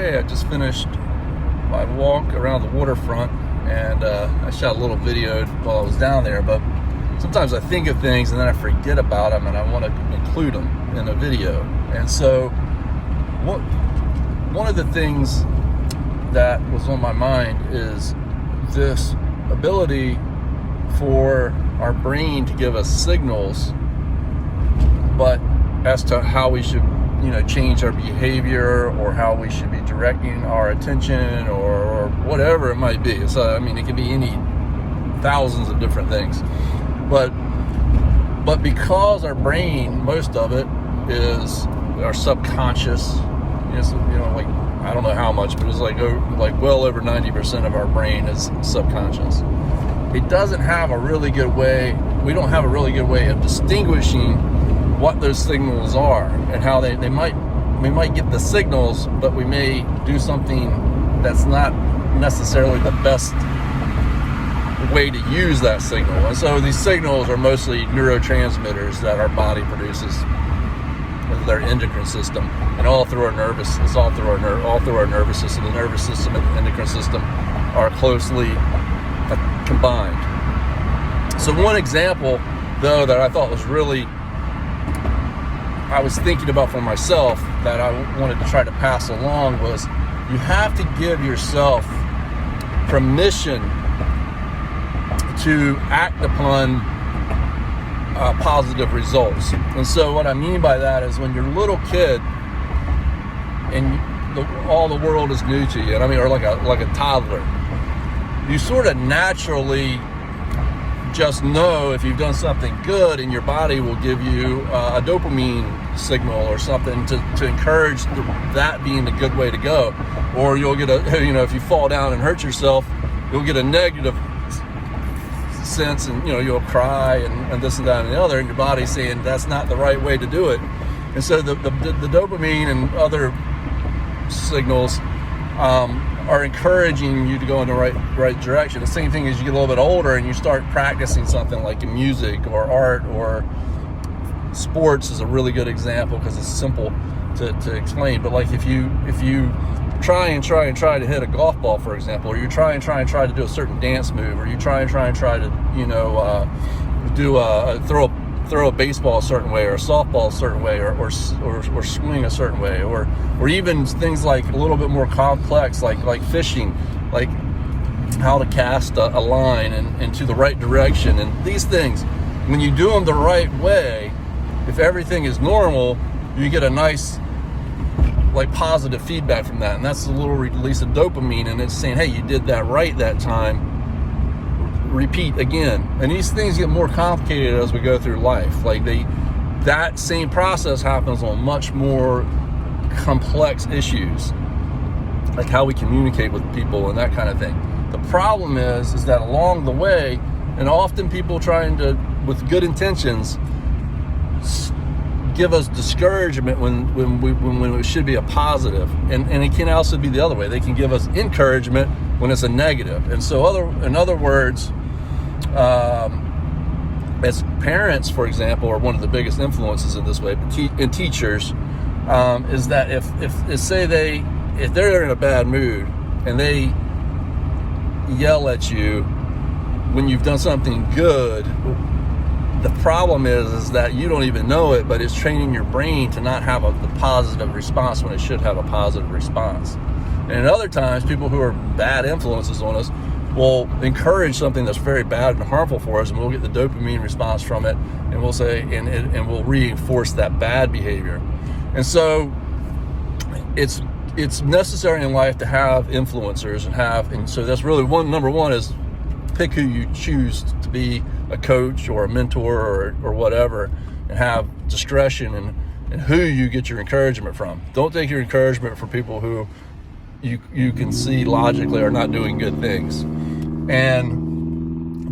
today I just finished my walk around the waterfront, and I shot a little video while I was down there, but sometimes I think of things and then I forget about them and I want to include them in a video. And so one of the things that was on my mind is this ability for our brain to give us signals, but as to how we should change our behavior, or how we should be directing our attention, or whatever it might be. So it can be any thousands of different things, but because our brain, most of it is our subconscious, like I don't know how much, but it's like well over 90% of our brain is subconscious. It doesn't have a really good way. We don't have a really good way of distinguishing what those signals are and how we might get the signals, but we may do something that's not necessarily the best way to use that signal. And so these signals are mostly neurotransmitters that our body produces with their endocrine system, and all through our nervous system. The nervous system and the endocrine system are closely combined. So one example, though, that I thought was I was thinking about for myself, that I wanted to try to pass along, was you have to give yourself permission to act upon positive results. And so what I mean by that is, when you're a little kid and all the world is new to you, or like a toddler, you sort of naturally just know if you've done something good, and your body will give you a dopamine signal or something to encourage that being the good way to go. Or you'll get if you fall down and hurt yourself, you'll get a negative sense, and you'll cry and this and that and the other, and your body's saying that's not the right way to do it. And so the dopamine and other signals are encouraging you to go in the right direction. The same thing as you get a little bit older and you start practicing something like in music or art, or sports is a really good example because it's simple to explain. But like if you try and try to hit a golf ball, for example, or you try and try to do a certain dance move, or you try to throw a baseball a certain way, or a softball a certain way, or swing a certain way, or even things like a little bit more complex, like fishing, like how to cast a line and to the right direction. And these things, when you do them the right way, if everything is normal, you get a nice positive feedback from that, and that's a little release of dopamine, and it's saying, hey, you did that right that time, repeat again. And these things get more complicated as we go through life. That same process happens on much more complex issues, like how we communicate with people and that kind of thing. The problem is that along the way, and often people trying to, with good intentions, give us discouragement when it should be a positive, and it can also be the other way. They can give us encouragement when it's a negative. And so in other words, as parents, for example, are one of the biggest influences in this way, and teachers, is that if they're in a bad mood and they yell at you when you've done something good, the problem is that you don't even know it, but it's training your brain to not have the positive response when it should have a positive response. And at other times, people who are bad influences on us will encourage something that's very bad and harmful for us, and we'll get the dopamine response from it, and we'll say, and we'll reinforce that bad behavior. And so it's necessary in life to have influencers, and so that's really number one is pick who you choose to be a coach or a mentor or whatever, and have discretion in who you get your encouragement from. Don't take your encouragement from people who you can see logically are not doing good things.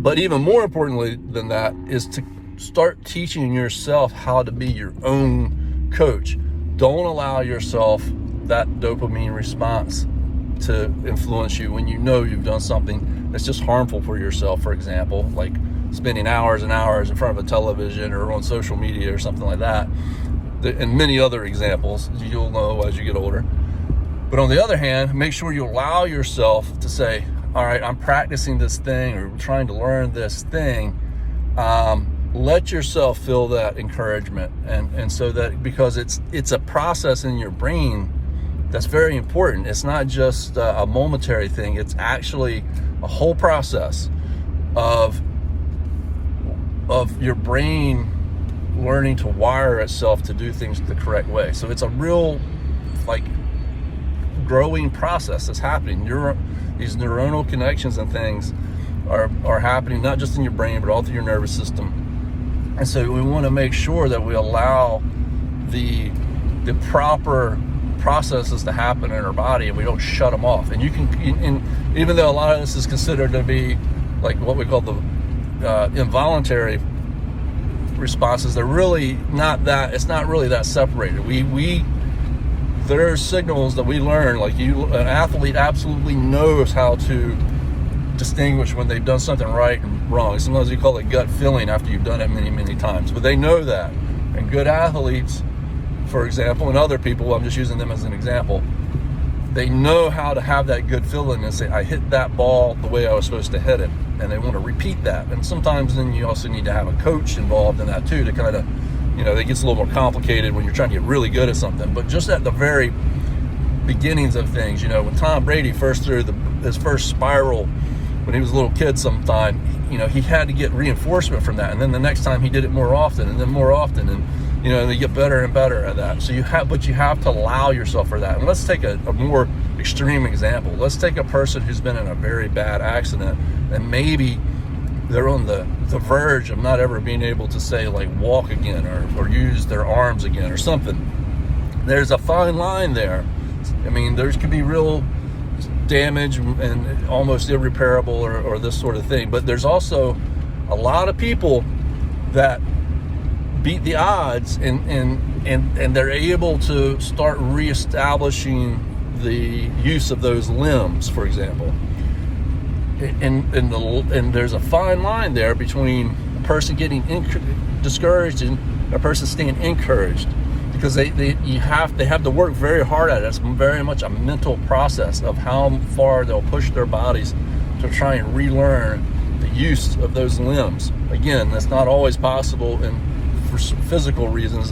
But even more importantly than that is to start teaching yourself how to be your own coach. Don't allow yourself that dopamine response to influence you when you know you've done something that's just harmful for yourself. For example, like spending hours and hours in front of a television or on social media or something like that. And many other examples you'll know as you get older. But on the other hand, make sure you allow yourself to say, all right, I'm practicing this thing or trying to learn this thing. Let yourself feel that encouragement. And so that, because it's a process in your brain that's very important. It's not just a momentary thing. It's actually a whole process of your brain learning to wire itself to do things the correct way. So it's a real growing process that's happening. These neuronal connections and things are happening not just in your brain but all through your nervous system. And so we want to make sure that we allow the proper processes to happen in our body, and we don't shut them off. And even though a lot of this is considered to be like what we call the involuntary responses, they're really not that. It's not really that separated. There are signals that we learn, like an athlete absolutely knows how to distinguish when they've done something right and wrong. Sometimes you call it gut feeling after you've done it many, many times, but they know that. And good athletes, for example, and other people, I'm just using them as an example, they know how to have that good feeling and say, I hit that ball the way I was supposed to hit it, and they want to repeat that. And sometimes then you also need to have a coach involved in that too, to kind of, it gets a little more complicated when you're trying to get really good at something. But just at the very beginnings of things, when Tom Brady first threw his first spiral when he was a little kid sometime, he had to get reinforcement from that. And then the next time he did it more often and then more often. And, they get better and better at that. So you have to allow yourself for that. And let's take a more extreme example. Let's take a person who's been in a very bad accident, and maybe they're on the verge of not ever being able to say, like, walk again or use their arms again or something. There's a fine line there. There could be real damage and almost irreparable or this sort of thing. But there's also a lot of people that beat the odds and they're able to start reestablishing the use of those limbs, for example. And there's a fine line there between a person getting discouraged and a person staying encouraged, because they have to work very hard at it. It's very much a mental process of how far they'll push their bodies to try and relearn the use of those limbs. Again, that's not always possible for physical reasons.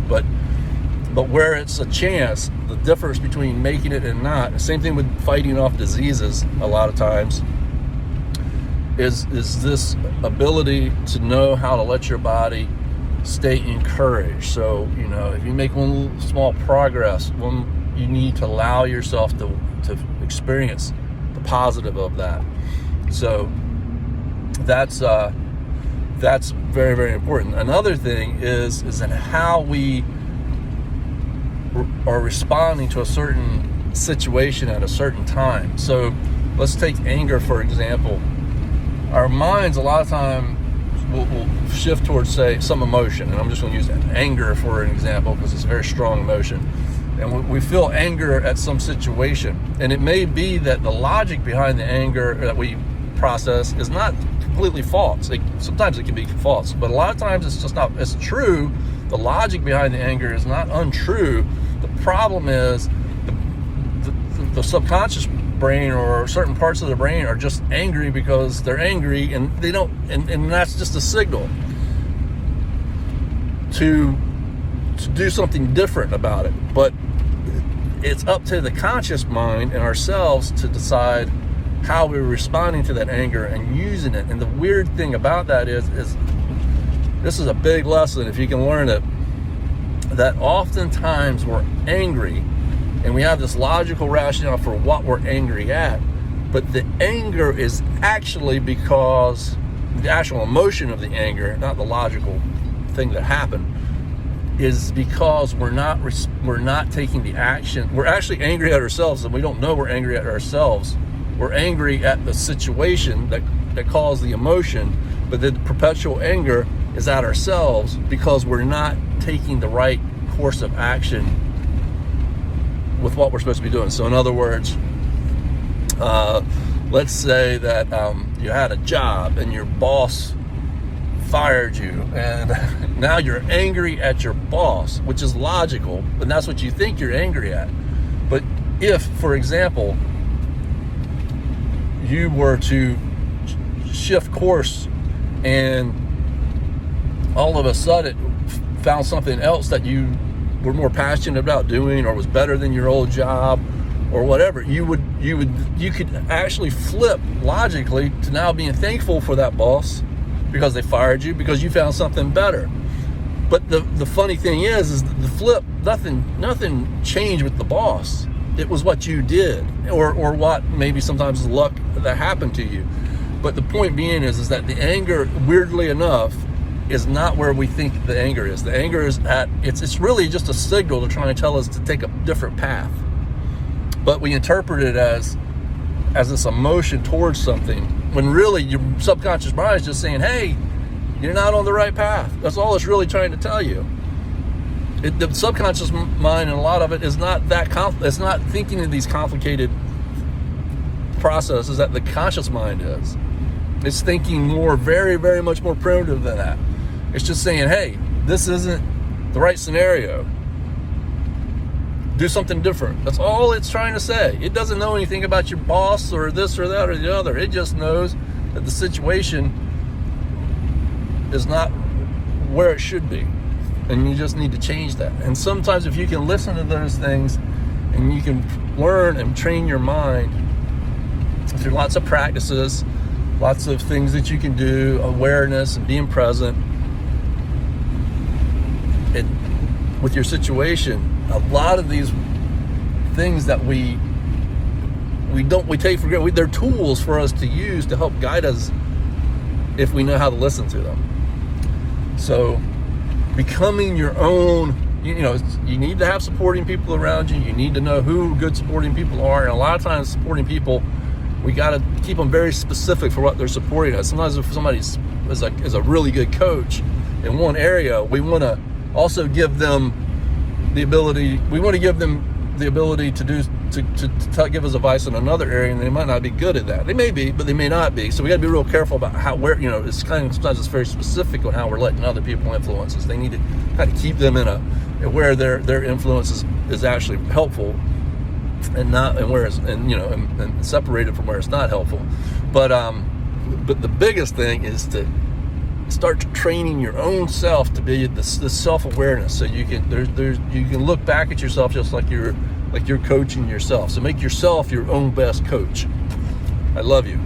But where it's a chance, the difference between making it and not, same thing with fighting off diseases a lot of times, is this ability to know how to let your body stay encouraged. So, if you make one small progress, you need to allow yourself to experience the positive of that. So that's very, very important. Another thing is in how we are responding to a certain situation at a certain time. So let's take anger, for example. Our minds a lot of time will shift towards, say, some emotion, and I'm just going to use anger for an example because it's a very strong emotion. And we feel anger at some situation, and it may be that the logic behind the anger that we process is not completely false. Sometimes it can be false, but a lot of times it's just not. It's true. The logic behind the anger is not untrue. The problem is the subconscious brain or certain parts of the brain are just angry because they're angry, and they don't, and that's just a signal to do something different about it. But it's up to the conscious mind and ourselves to decide how we're responding to that anger and using it. And the weird thing about that is this is a big lesson if you can learn it, that oftentimes we're angry and we have this logical rationale for what we're angry at, but the anger is actually because the actual emotion of the anger, not the logical thing that happened, is because we're not taking the action. We're actually angry at ourselves, and we don't know we're angry at ourselves. We're angry at the situation that caused the emotion, but the perpetual anger is at ourselves because we're not taking the right course of action with what we're supposed to be doing. So in other words, let's say that you had a job and your boss fired you, and now you're angry at your boss, which is logical, and that's what you think you're angry at. But if, for example, you were to shift course and all of a sudden found something else that you were more passionate about doing, or was better than your old job, or whatever, you could actually flip logically to now being thankful for that boss because they fired you because you found something better. But the funny thing is the flip, nothing changed with the boss. It was what you did, or what maybe sometimes luck that happened to you. But the point being is that the anger, weirdly enough, is not where we think the anger is. The anger is it's really just a signal to try and tell us to take a different path. But we interpret it as this emotion towards something, when really your subconscious mind is just saying, hey, you're not on the right path. That's all it's really trying to tell you. The subconscious mind, and a lot of it, is not it's not thinking in these complicated processes that the conscious mind is. It's thinking more, very, very much more primitive than that. It's just saying, hey, this isn't the right scenario. Do something different. That's all it's trying to say. It doesn't know anything about your boss or this or that or the other. It just knows that the situation is not where it should be, and you just need to change that. And sometimes if you can listen to those things and you can learn and train your mind through lots of practices, lots of things that you can do, awareness and being present with your situation, a lot of these things that we take for granted, they're tools for us to use to help guide us if we know how to listen to them. So becoming your own, you need to have supporting people around you. You need to know who good supporting people are. And a lot of times supporting people, we got to keep them very specific for what they're supporting us. Sometimes if somebody is a really good coach in one area, we want to also give them the ability. We want to give them the ability to give us advice in another area, and they might not be good at that. They may be, but they may not be. So we got to be real careful about it's kind of, sometimes it's very specific on how we're letting other people influence us. They need to kind of keep them in where their influence is actually helpful, and separated from where it's not helpful. But the biggest thing is to start training your own self to be this self-awareness, so you can look back at yourself just like you're coaching yourself. So make yourself your own best coach. I love you.